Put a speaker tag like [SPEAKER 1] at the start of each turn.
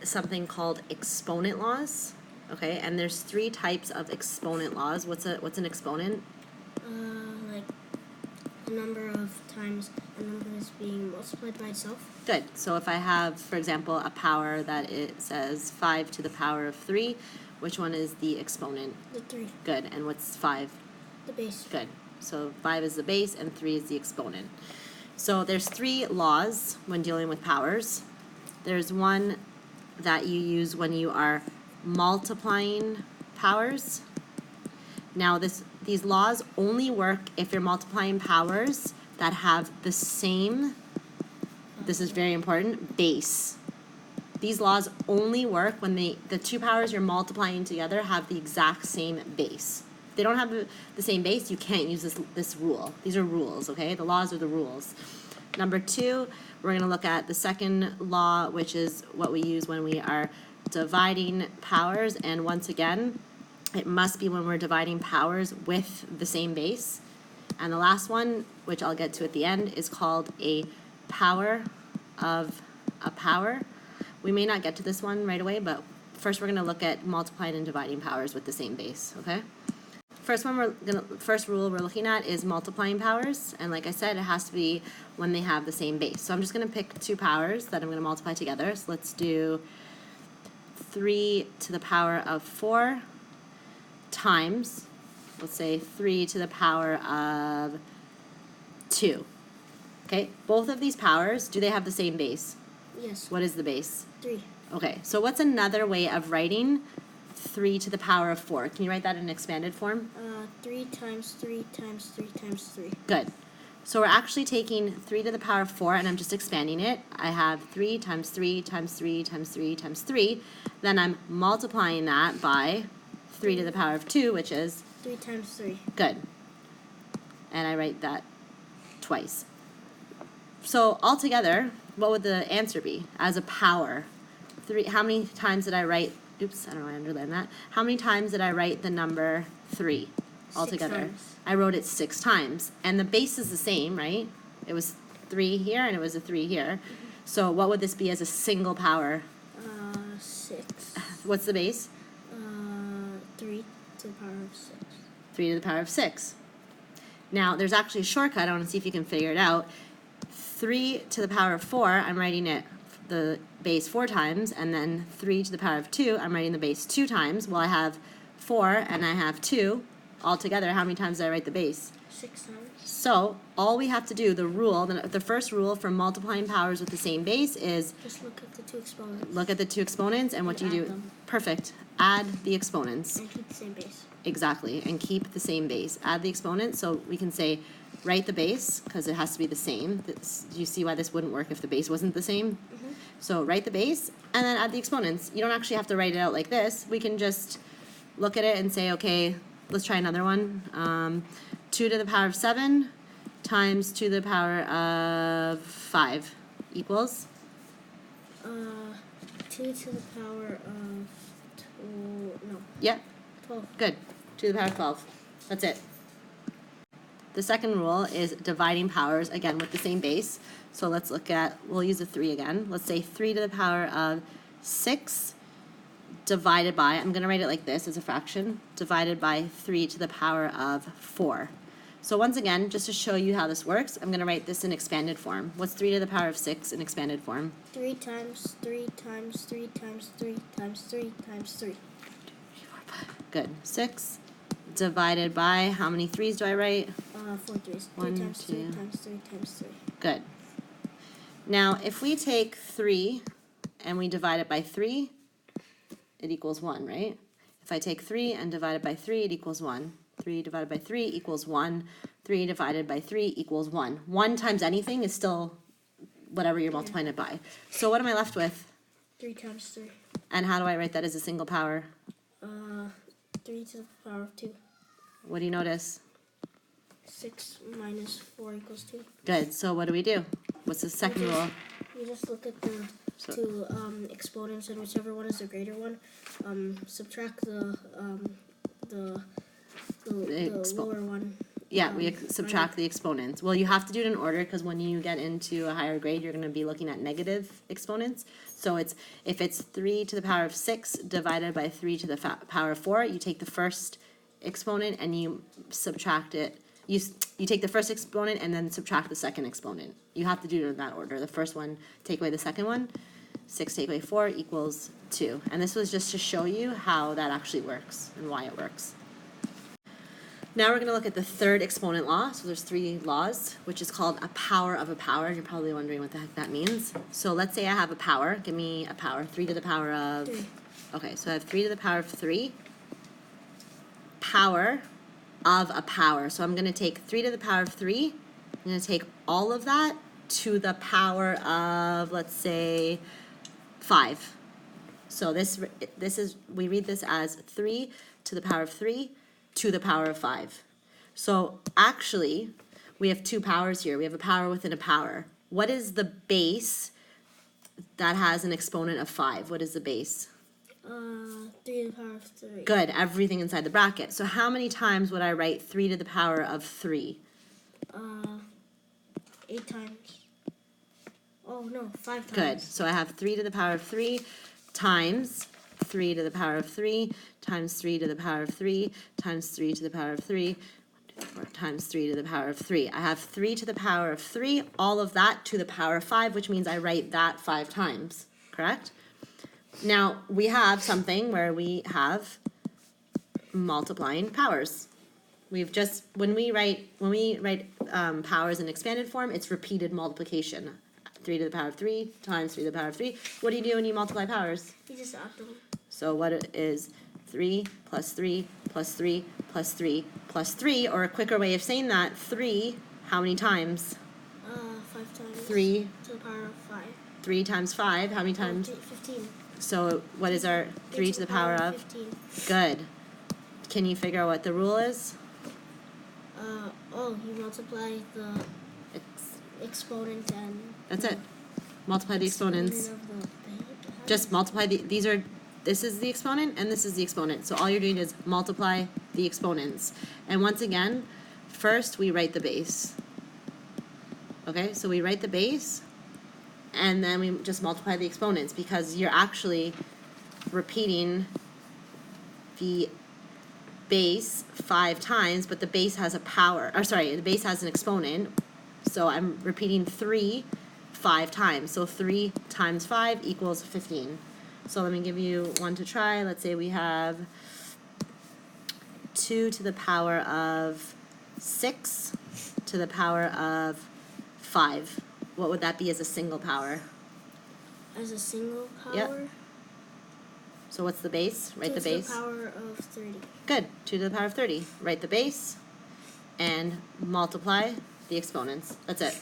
[SPEAKER 1] something called exponent laws. Okay, and there's 3 types of exponent laws. What's an exponent?
[SPEAKER 2] Like the number of times a number is being multiplied by itself.
[SPEAKER 1] Good. So if I have, for example, a power that it says 5 to the power of 3, which one is the exponent?
[SPEAKER 2] The 3.
[SPEAKER 1] Good. And what's 5?
[SPEAKER 2] The base.
[SPEAKER 1] Good. So 5 is the base and 3 is the exponent. So there's 3 laws when dealing with powers. There's one that you use when you are multiplying powers. Now these laws only work if you're multiplying powers that have the same, this is very important, base. These laws only work when the 2 powers you're multiplying together have the exact same base. If they don't have the same base, you can't use this rule. These are rules, okay? The laws are the rules. Number 2, we're going to look at the second law, which is what we use when we are dividing powers. And once again, it must be when we're dividing powers with the same base. And the last one, which I'll get to at the end, is called a power of a power. We may not get to this one right away, but first we're going to look at multiplying and dividing powers with the same base, okay? First rule we're looking at is multiplying powers, and like I said, it has to be when they have the same base. So I'm just going to pick 2 powers that I'm going to multiply together. So let's do 3 to the power of 4 times, let's say 3 to the power of 2. Okay, both of these powers, do they have the same base?
[SPEAKER 2] Yes.
[SPEAKER 1] What is the base?
[SPEAKER 2] 3.
[SPEAKER 1] Okay, so what's another way of writing 3 to the power of 4? Can you write that in expanded form?
[SPEAKER 2] 3 times 3 times 3 times 3.
[SPEAKER 1] Good. So we're actually taking 3 to the power of 4, and I'm just expanding it. I have 3 times 3 times 3 times 3 times 3. Then I'm multiplying that by 3 to the power of 2, which is?
[SPEAKER 2] 3 times 3.
[SPEAKER 1] Good. And I write that twice. So altogether, what would the answer be as a power? 3. How many times did I write? Oops, I don't know why I underlined that. How many times did I write the number 3 altogether?
[SPEAKER 2] 6 times.
[SPEAKER 1] I wrote it 6 times. And the base is the same, right? It was 3 here and it was a 3 here. So what would this be as a single power?
[SPEAKER 2] 6.
[SPEAKER 1] What's the base?
[SPEAKER 2] 3 to the power of 6.
[SPEAKER 1] 3 to the power of 6. Now, there's actually a shortcut. I want to see if you can figure it out. 3 to the power of 4, I'm writing it the base 4 times, and then 3 to the power of 2, I'm writing the base 2 times. Well, I have 4 and I have 2. Altogether, how many times did I write the base?
[SPEAKER 2] 6 times.
[SPEAKER 1] So, all we have to do, the first rule for multiplying powers with the same base is
[SPEAKER 2] Just look at the 2 exponents.
[SPEAKER 1] look at the 2 exponents, and what do you do?
[SPEAKER 2] add them.
[SPEAKER 1] Perfect. Add the exponents.
[SPEAKER 2] And keep the same base.
[SPEAKER 1] Exactly, and keep the same base. Add the exponents, so we can say write the base, because it has to be the same. Do you see why this wouldn't work if the base wasn't the same?
[SPEAKER 2] Mm-hmm.
[SPEAKER 1] So write the base, and then add the exponents. You don't actually have to write it out like this. We can just look at it and say, okay, let's try another one. 2 to the power of 7 times 2 to the power of 5 equals?
[SPEAKER 2] 2 to the power of 12.
[SPEAKER 1] Yeah,
[SPEAKER 2] 12.
[SPEAKER 1] good. 2 to the power of 12. That's it. The second rule is dividing powers, again, with the same base. So let's look at, we'll use a 3 again. Let's say 3 to the power of 6 divided by, I'm going to write it like this as a fraction, divided by 3 to the power of 4. So once again, just to show you how this works, I'm going to write this in expanded form. What's 3 to the power of 6 in expanded form?
[SPEAKER 2] 3 times 3 times 3 times 3 times 3 times 3.
[SPEAKER 1] Good. 6 divided by, how many 3's do I write?
[SPEAKER 2] 4 3s.
[SPEAKER 1] 1,
[SPEAKER 2] 3 times 3
[SPEAKER 1] 2.
[SPEAKER 2] times 3 times 3.
[SPEAKER 1] Good. Now, if we take 3 and we divide it by 3, it equals 1, right? If I take 3 and divide it by 3, it equals 1. 3 divided by 3 equals 1. 3 divided by 3 equals 1. 1 times anything is still whatever you're multiplying it by. So what am I left with?
[SPEAKER 2] 3 times 3.
[SPEAKER 1] And how do I write that as a single power?
[SPEAKER 2] 3 to the power of 2.
[SPEAKER 1] What do you notice?
[SPEAKER 2] 6 minus 4 equals 2.
[SPEAKER 1] Good. So what do we do? What's the second rule?
[SPEAKER 2] You just look at the two exponents, and whichever one is the greater one, subtract the lower one
[SPEAKER 1] Yeah, we subtract the exponents. Well, you have to do it in order because when you get into a higher grade, you're going to be looking at negative exponents. So if it's 3 to the power of 6 divided by 3 to the power of 4, you take the first exponent and you subtract it. You take the first exponent and then subtract the second exponent. You have to do it in that order. The first one, take away the second one. 6 take away 4 equals 2. And this was just to show you how that actually works and why it works. Now we're going to look at the third exponent law. So there's 3 laws, which is called a power of a power. You're probably wondering what the heck that means. So let's say I have a power. Give me a power. 3 to the power of...
[SPEAKER 2] 3.
[SPEAKER 1] Okay, so I have 3 to the power of 3. Power of a power. So I'm going to take 3 to the power of 3. I'm going to take all of that to the power of, let's say, 5. So this is, we read this as 3 to the power of 3 to the power of 5. So actually, we have 2 powers here. We have a power within a power. What is the base that has an exponent of 5? What is the base?
[SPEAKER 2] 3 to the power of 3.
[SPEAKER 1] Good, everything inside the bracket. So how many times would I write 3 to the power of 3?
[SPEAKER 2] 8 times. Oh, no, 5 times.
[SPEAKER 1] Good, so I have 3 to the power of 3 times 3 to the power of 3 times 3 to the power of 3 times 3 to the power of 3 times 3 to the power of 3. I have 3 to the power of 3, all of that to the power of 5, which means I write that 5 times, correct? Now, we have something where we have multiplying powers. We've just, when we write powers in expanded form, it's repeated multiplication. 3 to the power of 3 times 3 to the power of 3. What do you do when you multiply powers?
[SPEAKER 2] You just add them.
[SPEAKER 1] So what it is 3 plus 3 plus 3 plus 3 plus 3, or a quicker way of saying that, 3, how many times?
[SPEAKER 2] 5 times.
[SPEAKER 1] 3.
[SPEAKER 2] To the power of 5.
[SPEAKER 1] 3 times 5, how many times?
[SPEAKER 2] 15.
[SPEAKER 1] So what is our 3 to the power of?
[SPEAKER 2] 15.
[SPEAKER 1] Good. Can you figure out what the rule is?
[SPEAKER 2] You multiply the exponent and...
[SPEAKER 1] That's it. Multiply the exponents.
[SPEAKER 2] Of the base.
[SPEAKER 1] Just multiply this is the exponent and this is the exponent. So all you're doing is multiply the exponents. And once again, first we write the base. Okay, so we write the base and then we just multiply the exponents because you're actually repeating the base 5 times, but the base has a power, or sorry, the base has an exponent. So I'm repeating 3 5 times. So 3 times 5 equals 15. So let me give you one to try. Let's say we have 2 to the power of 6 to the power of 5. What would that be as a single power?
[SPEAKER 2] As a single power?
[SPEAKER 1] Yep. So what's the base? Write the base.
[SPEAKER 2] 2 to the power of 30.
[SPEAKER 1] Good. 2 to the power of 30. Write the base and multiply the exponents. That's it.